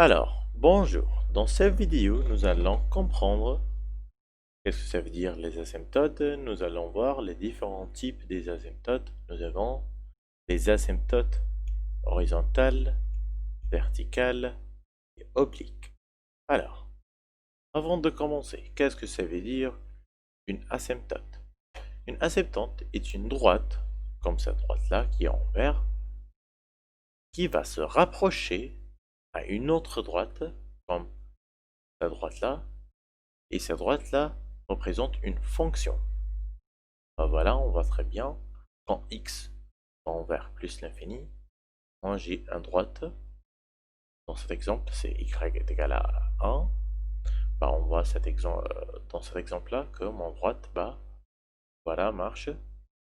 Alors, bonjour. Dans cette vidéo, nous allons comprendre qu'est-ce que ça veut dire les asymptotes. Nous allons voir les différents types des asymptotes. Nous avons les asymptotes horizontales, verticales et obliques. Alors, avant de commencer, qu'est-ce que ça veut dire une asymptote? Une asymptote est une droite, comme cette droite-là qui est en vert, qui va se rapprocher à une autre droite, comme cette droite-là, et cette droite-là représente une fonction. Ben voilà, on voit très bien, quand x tend vers plus l'infini, moi j'ai une droite, dans cet exemple c'est y est égal à 1, bah on voit dans cet exemple-là que mon droite, voilà, marche,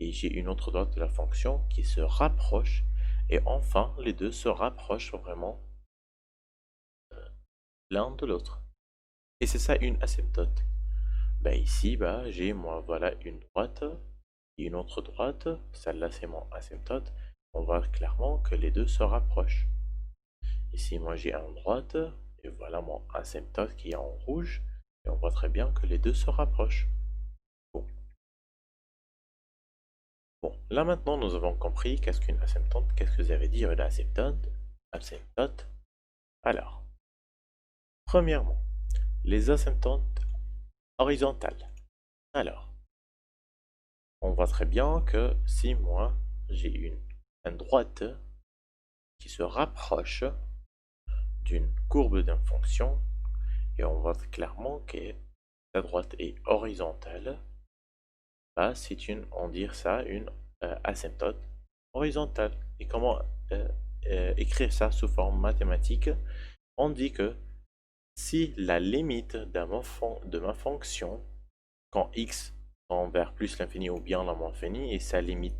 et j'ai une autre droite de la fonction qui se rapproche, et enfin les deux se rapprochent vraiment l'un de l'autre. Et c'est ça une asymptote. Bah ici, j'ai moi voilà une droite et une autre droite, celle-là c'est mon asymptote. On voit clairement que les deux se rapprochent. Ici moi j'ai une droite et voilà mon asymptote qui est en rouge et on voit très bien que les deux se rapprochent. Bon, là maintenant nous avons compris qu'est-ce qu'une asymptote, qu'est-ce que ça veut dire une asymptote. Asymptote. Alors, premièrement, les asymptotes horizontales. Alors, on voit très bien que si moi j'ai une droite qui se rapproche d'une courbe d'une fonction, et on voit clairement que la droite est horizontale, c'est on dit ça, une asymptote horizontale. Et comment écrire ça sous forme mathématique? On dit que si la limite de ma fonction, quand x tend vers plus l'infini ou bien la moins l'infini, et sa limite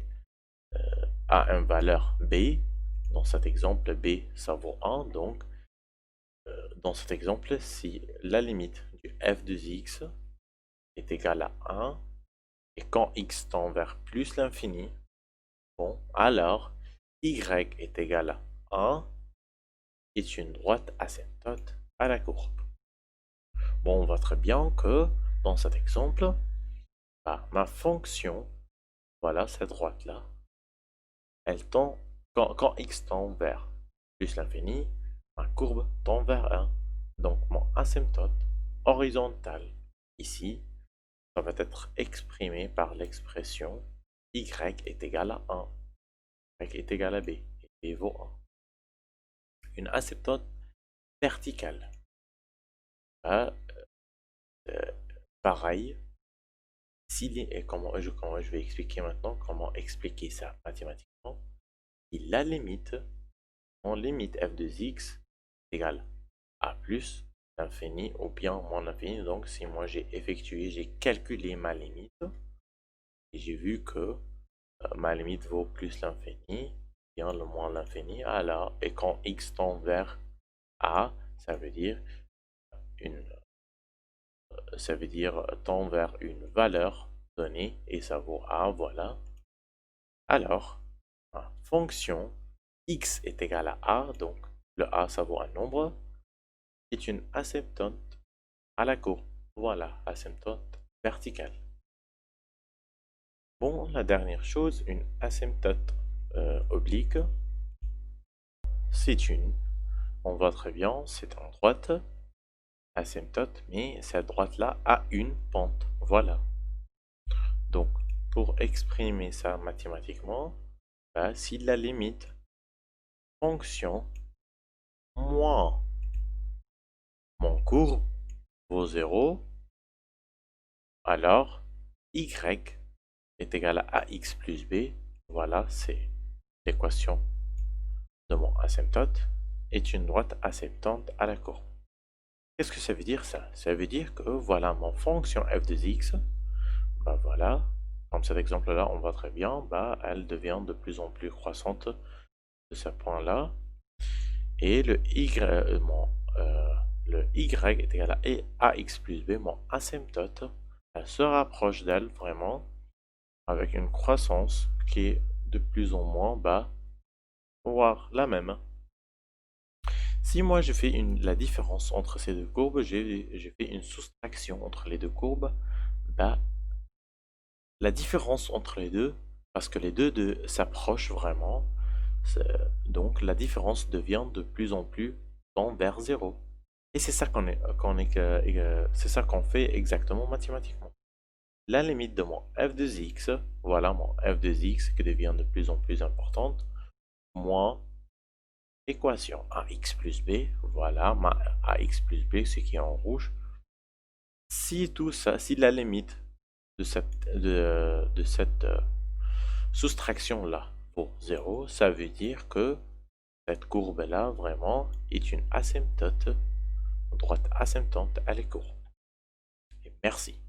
a une valeur b, dans cet exemple b ça vaut 1, donc dans cet exemple, si la limite du f de x est égale à 1, et quand x tend vers plus l'infini, bon, alors y est égal à 1 est une droite asymptote à la courbe. Bon, on voit très bien que dans cet exemple, ma fonction, voilà cette droite-là, elle tend, quand x tend vers plus l'infini, ma courbe tend vers 1. Donc mon asymptote horizontal ici, ça va être exprimé par l'expression y est égal à 1, y est égal à b, et b vaut 1. Une asymptote verticale, bah, euh, pareil, et comment je vais expliquer maintenant comment expliquer ça mathématiquement. Si la limite, en limite f de x égale à plus l'infini ou bien moins l'infini, donc si moi j'ai calculé ma limite, et j'ai vu que ma limite vaut plus l'infini, bien le moins l'infini, alors, et quand x tend vers a, ça veut dire tend vers une valeur donnée, et ça vaut a, voilà. Alors, ma fonction x est égal à a, donc le a ça vaut un nombre, est une asymptote à la courbe. Voilà, asymptote verticale. Bon, la dernière chose, une asymptote oblique, on voit très bien, c'est en droite, asymptote, mais cette droite-là a une pente. Voilà. Donc, pour exprimer ça mathématiquement, si la limite fonction moins mon courbe vaut 0, alors y est égal à ax plus b. Voilà, c'est l'équation de mon asymptote, est une droite asymptote à la courbe. Qu'est-ce que ça veut dire ça? Ça veut dire que voilà mon fonction f de x, voilà, comme cet exemple-là, on voit très bien, elle devient de plus en plus croissante de ce point-là. Et le y est égal à ax plus b, mon asymptote, elle se rapproche d'elle vraiment avec une croissance qui est de plus en moins voire la même. Si moi je fais la différence entre ces deux courbes, j'ai fait une soustraction entre les deux courbes, bah, la différence entre les deux, parce que les deux s'approchent vraiment, donc la différence devient de plus en plus tend vers zéro. Et c'est ça c'est ça qu'on fait exactement mathématiquement. La limite de mon f de x, voilà mon f de x qui devient de plus en plus importante, moins équation ax plus b, voilà ma ax plus b, ce qui est en rouge. Si tout ça, si la limite de cette soustraction-là pour 0, ça veut dire que cette courbe-là, vraiment, est une asymptote, droite asymptote à l'écart. Et merci.